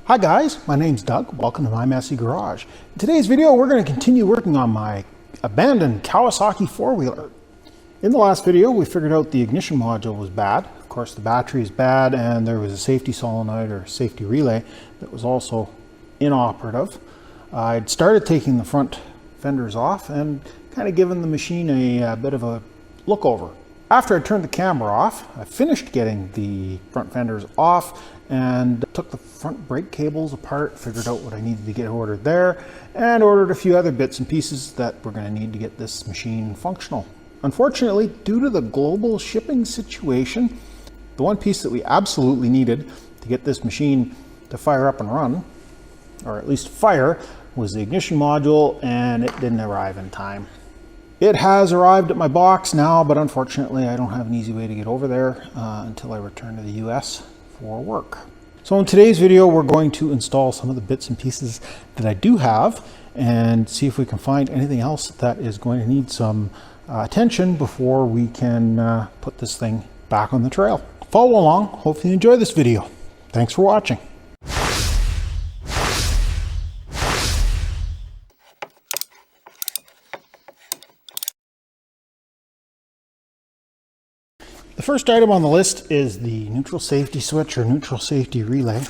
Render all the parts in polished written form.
Hi guys, my name's Doug. Welcome to My Messy Garage. In today's video, we're going to continue working on my abandoned Kawasaki four-wheeler. In the last video, we figured out the ignition module was bad. Of course, the battery is bad, and there was a safety solenoid or safety relay that was also inoperative. I'd started taking the front fenders off and kind of given the machine a bit of a look over. After I turned the camera off, I finished getting the front fenders off and took the front brake cables apart, figured out what I needed to get ordered there, and ordered a few other bits and pieces that we're going to need to get this machine functional. Unfortunately, due to the global shipping situation, the one piece that we absolutely needed to get this machine to fire up and run, or at least fire, was the ignition module, and it didn't arrive in time. It has arrived at my box now, but unfortunately I don't have an easy way to get over there until I return to the US for work. So in today's video, we're going to install some of the bits and pieces that I do have and see if we can find anything else that is going to need some attention before we can put this thing back on the trail. Follow along. Hopefully you enjoy this video. Thanks for watching. The first item on the list is the neutral safety switch or neutral safety relay.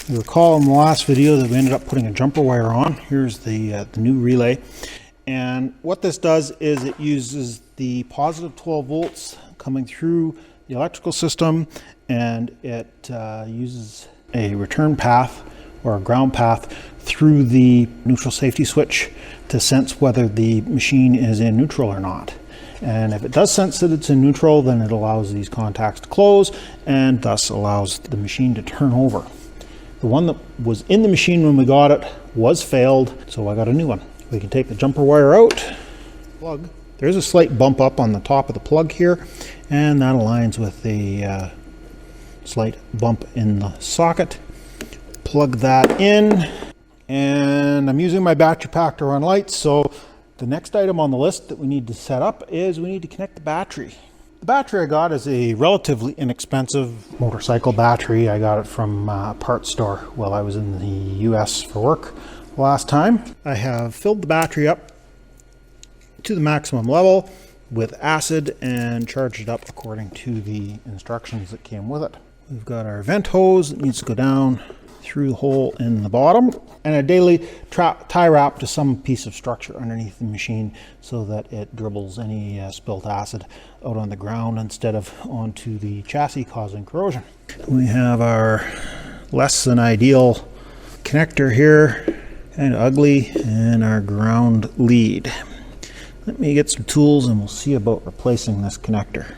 You recall in the last video that we ended up putting a jumper wire on. Here's the new relay. And what this does is it uses the positive 12 volts coming through the electrical system, and it uses a return path or a ground path through the neutral safety switch to sense whether the machine is in neutral or not. And if it does sense that it's in neutral, then it allows these contacts to close and thus allows the machine to turn over. The one that was in the machine when we got it was failed, so I got a new one. We can take the jumper wire out. Plug. There's a slight bump up on the top of the plug here, and that aligns with the slight bump in the socket. Plug that in, and I'm using my battery pack to run lights, so the next item on the list that we need to set up is we need to connect the battery. The battery I got is a relatively inexpensive motorcycle battery. I got it from a parts store while I was in the US for work last time. I have filled the battery up to the maximum level with acid and charged it up according to the instructions that came with it. We've got our vent hose that needs to go down through the hole in the bottom, and a daily tie wrap to some piece of structure underneath the machine so that it dribbles any spilt acid out on the ground instead of onto the chassis, causing corrosion. We have our less than ideal connector here, kind of ugly, and our ground lead. Let me get some tools and we'll see about replacing this connector.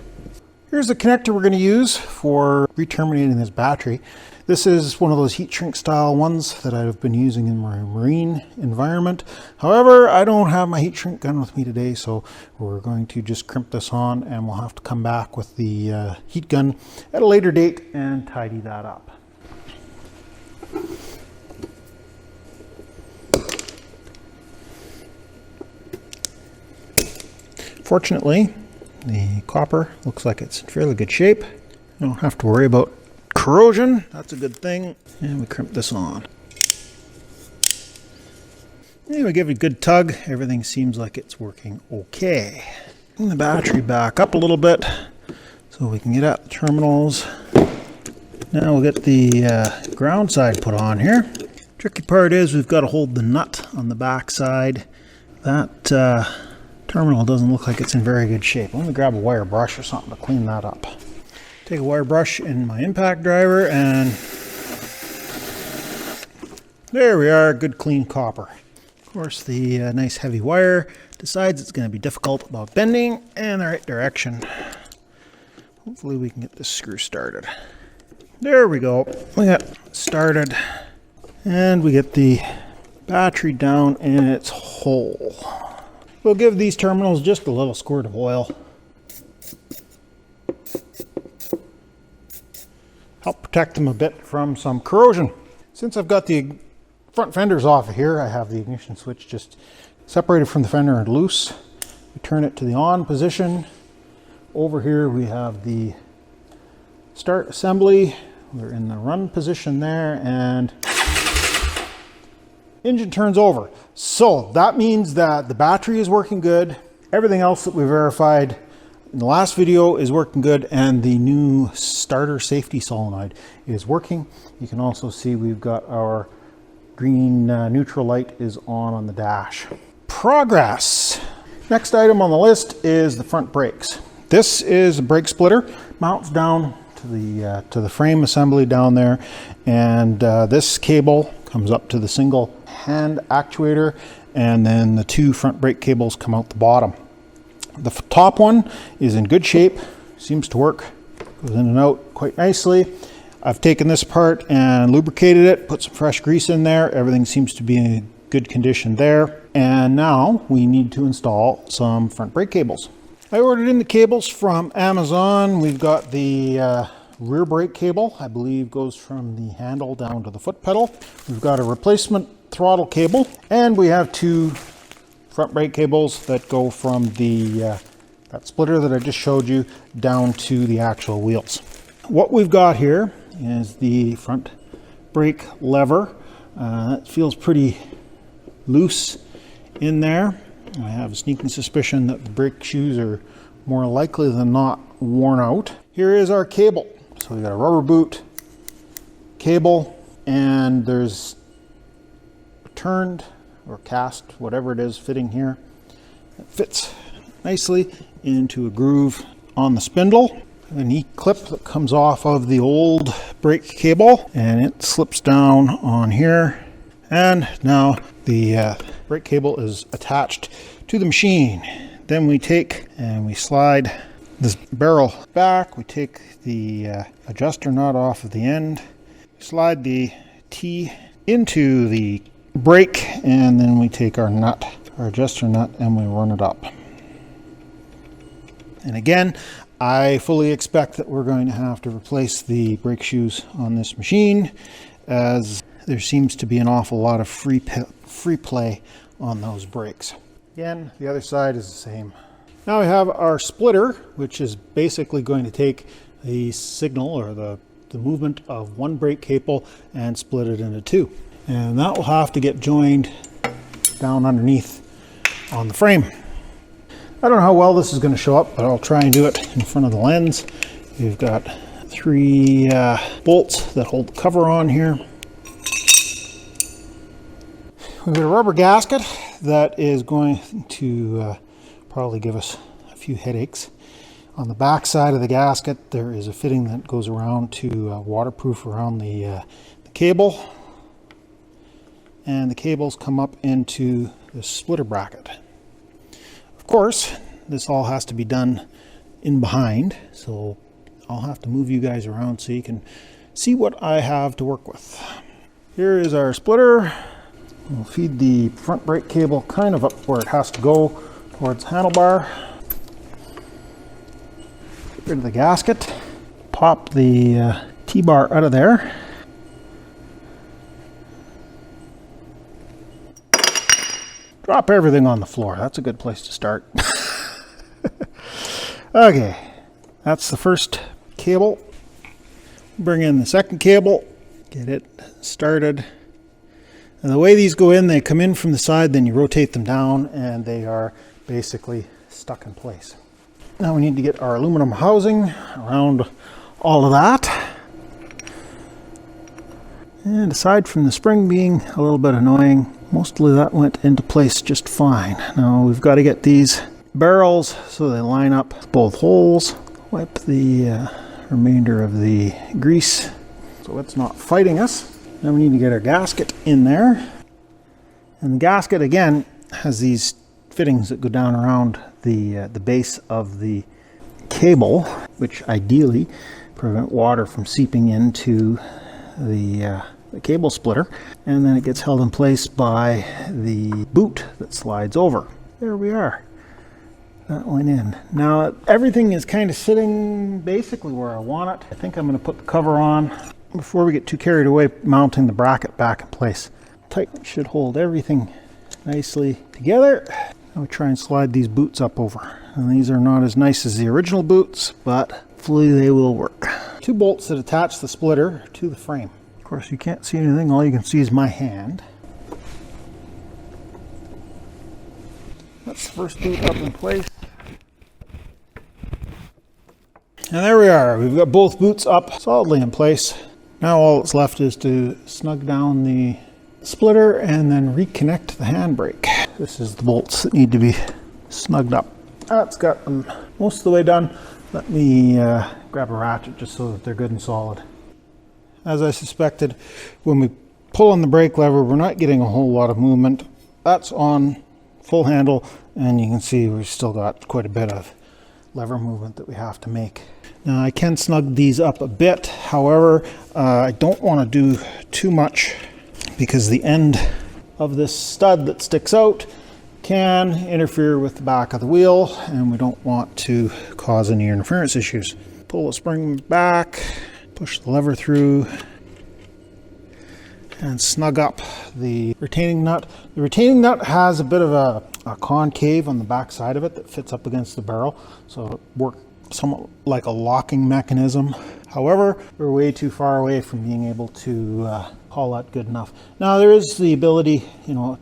Here's the connector we're going to use for re-terminating this battery. This is one of those heat shrink style ones that I've been using in my marine environment. However, I don't have my heat shrink gun with me today, so we're going to just crimp this on, and we'll have to come back with the heat gun at a later date and tidy that up. Fortunately, the copper looks like it's in fairly good shape. I don't have to worry about corrosion. That's a good thing. And we crimp this on. And we give it a good tug. Everything seems like it's working okay. Bring the battery back up a little bit so we can get at the terminals. Now we'll get the ground side put on here. Tricky part is we've got to hold the nut on the back side. That terminal doesn't look like it's in very good shape. Let me grab a wire brush or something to clean that up. Take a wire brush in my impact driver, and there we are, good clean copper. Of course, the nice heavy wire decides it's going to be difficult about bending in the right direction. Hopefully we can get this screw started. There we go. We got started, and we get the battery down in its hole. We'll give these terminals just a little squirt of oil. Help protect them a bit from some corrosion. Since I've got the front fenders off of here, I have the ignition switch just separated from the fender and loose. We turn it to the on position. Over here we have the start assembly We're in the run position there, and engine turns over. So that means that the battery is working good. Everything else that we verified in the last video is working good, and the new starter safety solenoid is working. You can also see we've got our green neutral light is on the dash. Progress. Next item on the list is the front brakes. This is a brake splitter, mounts down to the frame assembly down there, and this cable comes up to the single hand actuator, and then the two front brake cables come out the bottom. The top one is in good shape, seems to work, goes in and out quite nicely. I've taken this apart and lubricated it, put some fresh grease in there. Everything seems to be in good condition there. And now we need to install some front brake cables. I ordered in the cables from Amazon. We've got the rear brake cable, I believe goes from the handle down to the foot pedal. We've got a replacement throttle cable, and we have two front brake cables that go from the that splitter that I just showed you down to the actual wheels. What we've got here is the front brake lever. It feels pretty loose in there. I have a sneaking suspicion that the brake shoes are more likely than not worn out. Here is our cable. So we've got a rubber boot cable, and there's a turned or cast, whatever it is, fitting here. It fits nicely into a groove on the spindle. A neat clip that comes off of the old brake cable, and it slips down on here. And now the brake cable is attached to the machine. Then we take and we slide this barrel back. We take the adjuster nut off of the end, slide the T into the brake, and then we take our nut, our adjuster nut, and we run it up. And again, I fully expect that we're going to have to replace the brake shoes on this machine, as there seems to be an awful lot of free play on those brakes. Again, the other side is the same. Now we have our splitter, which is basically going to take the signal or the movement of one brake cable and split it into two. And that will have to get joined down underneath on the frame. I don't know how well this is going to show up, but I'll try and do it in front of the lens. We've got three bolts that hold the cover on here. We've got a rubber gasket that is going to probably give us a few headaches. On the back side of the gasket, there is a fitting that goes around to waterproof around the cable. And the cables come up into the splitter bracket. Of course, this all has to be done in behind, so I'll have to move you guys around so you can see what I have to work with. Here is our splitter. We'll feed the front brake cable kind of up where it has to go, towards the handlebar. Get rid of the gasket. Pop the T-bar out of there. Drop everything on the floor. That's a good place to start. Okay, that's the first cable. Bring in the second cable, get it started. And the way these go in, they come in from the side, then you rotate them down, and they are basically stuck in place. Now we need to get our aluminum housing around all of that. And aside from the spring being a little bit annoying, mostly that went into place just fine. Now we've got to get these barrels so they line up both holes. Wipe the remainder of the grease so it's not fighting us. Then we need to get our gasket in there. And the gasket again has these fittings that go down around the base of the cable, which ideally prevent water from seeping into the cable splitter, and then it gets held in place by the boot that slides over. There we are. That went in. Now everything is kind of sitting basically where I want it. I think I'm going to put the cover on before we get too carried away mounting the bracket back in place. Tighten should hold everything nicely together. Now we try and slide these boots up over. And these are not as nice as the original boots, but hopefully they will work. 2 bolts that attach the splitter to the frame. Of course, you can't see anything. All you can see is my hand. That's the first boot up in place. And there we are. We've got both boots up solidly in place. Now all that's left is to snug down the splitter and then reconnect the handbrake. This is the bolts that need to be snugged up. That's got them most of the way done. Let me grab a ratchet just so that they're good and solid. As I suspected, when we pull on the brake lever, we're not getting a whole lot of movement. That's on full handle, and you can see we've still got quite a bit of lever movement that we have to make. Now I can snug these up a bit, however, I don't want to do too much because the end of this stud that sticks out can interfere with the back of the wheel, and we don't want to cause any interference issues. Pull the spring back, push the lever through, and snug up the retaining nut. The retaining nut has a bit of a concave on the back side of it that fits up against the barrel, so it works somewhat like a locking mechanism. However, we're way too far away from being able to haul that good enough. Now there is the ability,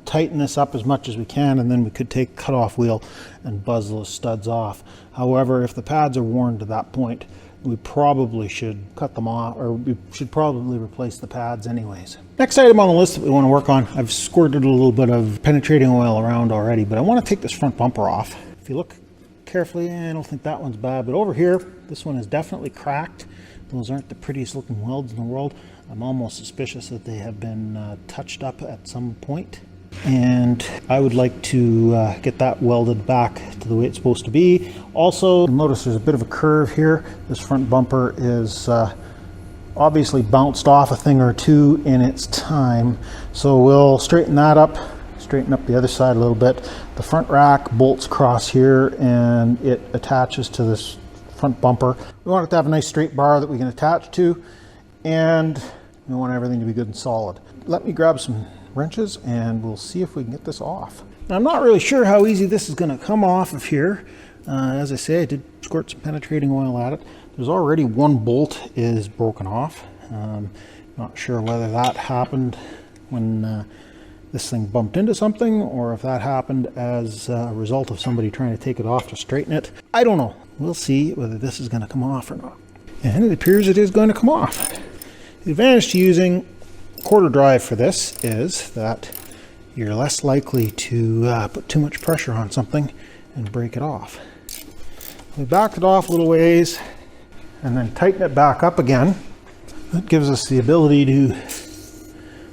tighten this up as much as we can, and then we could take a cut-off wheel and buzz those studs off. However, if the pads are worn to that point, we probably should cut them off, or we should probably replace the pads anyways. Next item on the list that we want to work on, I've squirted a little bit of penetrating oil around already, but I want to take this front bumper off. If you look carefully, I don't think that one's bad, but over here, this one is definitely cracked. Those aren't the prettiest looking welds in the world. I'm almost suspicious that they have been touched up at some point. And I would like to get that welded back to the way it's supposed to be. Also, notice there's a bit of a curve here. This front bumper is obviously bounced off a thing or two in its time. So we'll straighten that up, straighten up the other side a little bit. The front rack bolts across here and it attaches to this front bumper. We want it to have a nice straight bar that we can attach to, and we want everything to be good and solid. Let me grab some wrenches and we'll see if we can get this off. Now, I'm not really sure how easy this is going to come off of here. As I say, I did squirt some penetrating oil at it. There's already one bolt is broken off. Not sure whether that happened when this thing bumped into something, or if that happened as a result of somebody trying to take it off to straighten it. I don't know. We'll see whether this is going to come off or not. And it appears it is going to come off. The advantage to using quarter drive for this is that you're less likely to put too much pressure on something and break it off. We backed it off a little ways and then tighten it back up again. That gives us the ability to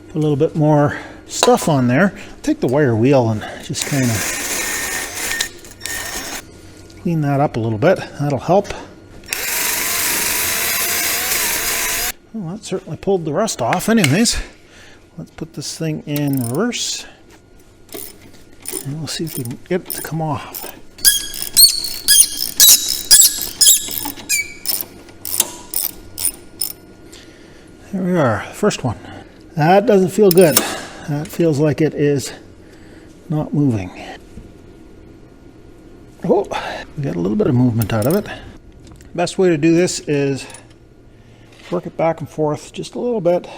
put a little bit more stuff on there. Take the wire wheel and just kind of clean that up a little bit. That'll help. Well, that certainly pulled the rust off. Anyways, let's put this thing in reverse and we'll see if we can get it to come off. There we are, first one. That doesn't feel good. That feels like it is not moving. Oh, we got a little bit of movement out of it. Best way to do this is work it back and forth just a little bit.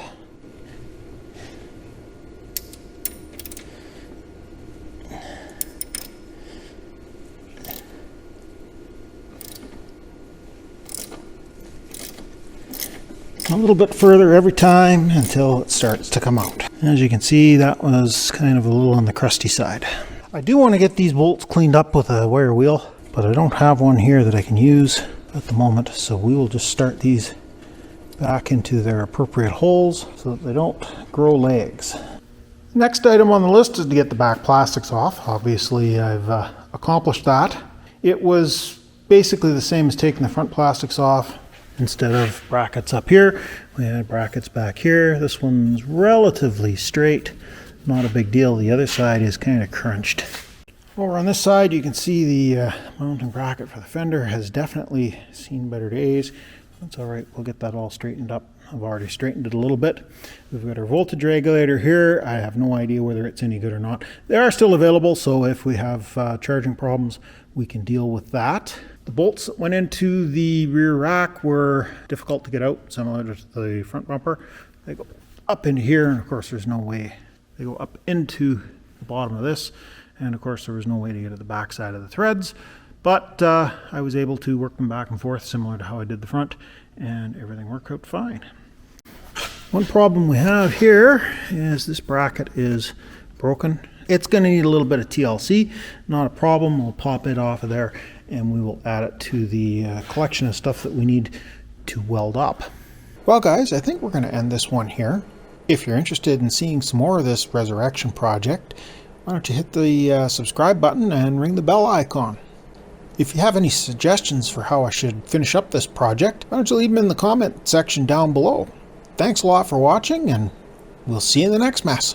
A little bit further every time until it starts to come out. As you can see, that was kind of a little on the crusty side. I do want to get these bolts cleaned up with a wire wheel, but I don't have one here that I can use at the moment, so we will just start these back into their appropriate holes so that they don't grow legs. Next item on the list is to get the back plastics off. Obviously, I've accomplished that. It was basically the same as taking the front plastics off. Instead of brackets up here, we had brackets back here. This one's relatively straight, not a big deal. The other side is kind of crunched. Over on this side, you can see the mounting bracket for the fender has definitely seen better days. That's all right, we'll get that all straightened up. I've already straightened it a little bit. We've got our voltage regulator here. I have no idea whether it's any good or not. They are still available, so if we have charging problems, we can deal with that. The bolts that went into the rear rack were difficult to get out, similar to the front bumper. They go up into here, and of course there's no way. They go up into the bottom of this, and of course there was no way to get at the back side of the threads. But I was able to work them back and forth, similar to how I did the front, and everything worked out fine. One problem we have here is this bracket is broken. It's going to need a little bit of TLC, not a problem. We'll pop it off of there and we will add it to the collection of stuff that we need to weld up. Well guys, I think we're going to end this one here. If you're interested in seeing some more of this resurrection project, why don't you hit the subscribe button and ring the bell icon. If you have any suggestions for how I should finish up this project, why don't you leave them in the comment section down below. Thanks a lot for watching, and we'll see you in the next mess.